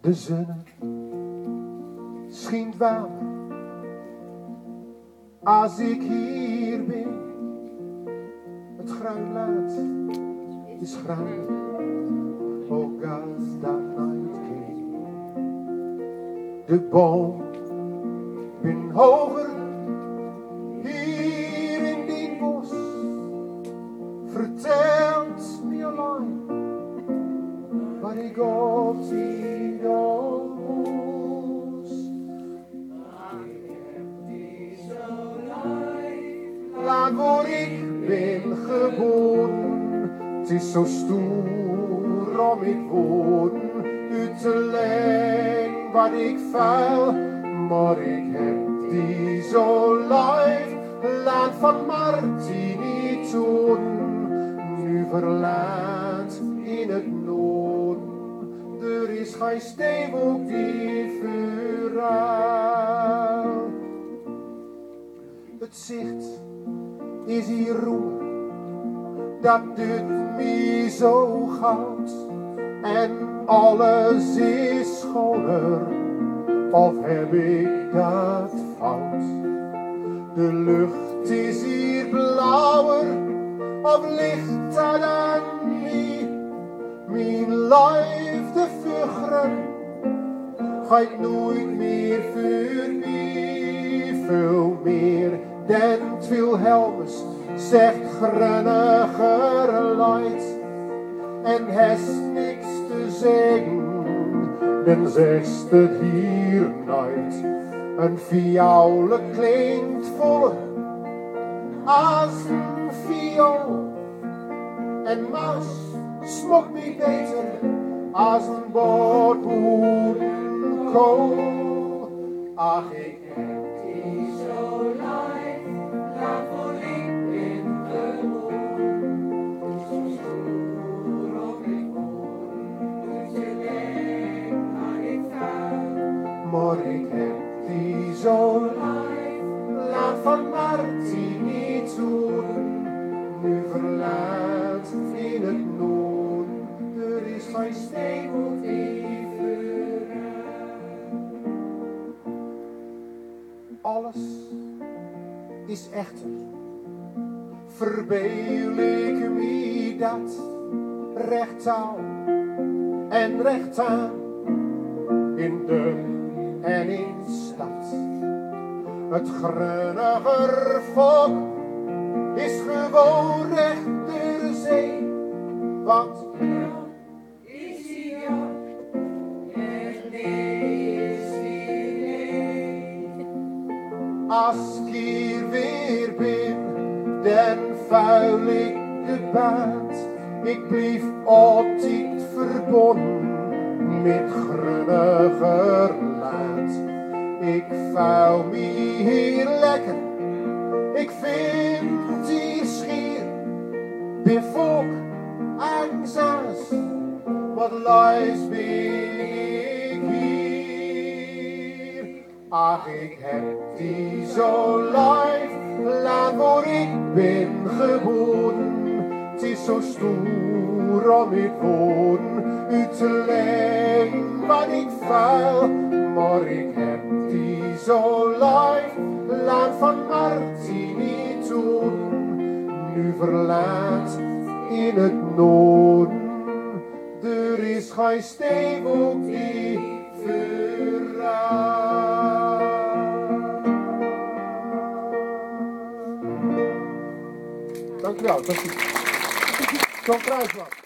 De zon schijnt warm als ik hier ben. Het gruinlaat is gruin, oh God, that night came. De boom ben hoger hier in die bos. Vertelt me alleen wat ik op die dag moest. Laat waar ik ben geboren, het is zo stoer om ik woorden uit te leggen wat ik vuil, maar ik heb die zo lief, laat van Martini toen, nu verlaat in het noorden, er is geen steenbok die verhaal. Het zicht is hier roer, dat doet me zo goud. En alles is schoner, of heb ik dat fout? De lucht is hier blauwer, of ligt dat aan mij? Mijn liefde vuggeren gaat nooit meer voorbij, veel meer dan Wilhelmus zegt grunniger luid. En heeft niks te zeggen, dan zegt het hier nooit. Een viool klinkt voller als een viool. En Maus smokt me beter als een bordboerenkool. Ach, ik heb die zo lief, laat voor ik ben geboren. Zo stoer op ik woon, uit je leg maar ik vuil. Maar ik heb die zo lief, laat van Martini toen, nu verlaat in het noorden, er is geen steenbok die verraait. Alles is echter, verbeel ik me dat, recht touw en recht aan, in de en in stad. Het grunniger volk is gewoon recht de zee, want is hier en is hier. Als ik hier weer ben, dan vuil ik de baat. Ik blijf altijd verbonden met grunniger laat. Ik vuil me hier lekker, ik vind hier schier bevolk angsaas, wat luis ben ik hier. Ach, ik heb die zo lief, laat waar ik ben geboren. Het is zo stoer om ik woorden uit te leggen wat ik vuil, maar ik heb die zo lief, laat van Martini toen, nu verlaat in het noorden, er is geen steenbok die verraait. Dankjewel, dat is John Kruiswijk.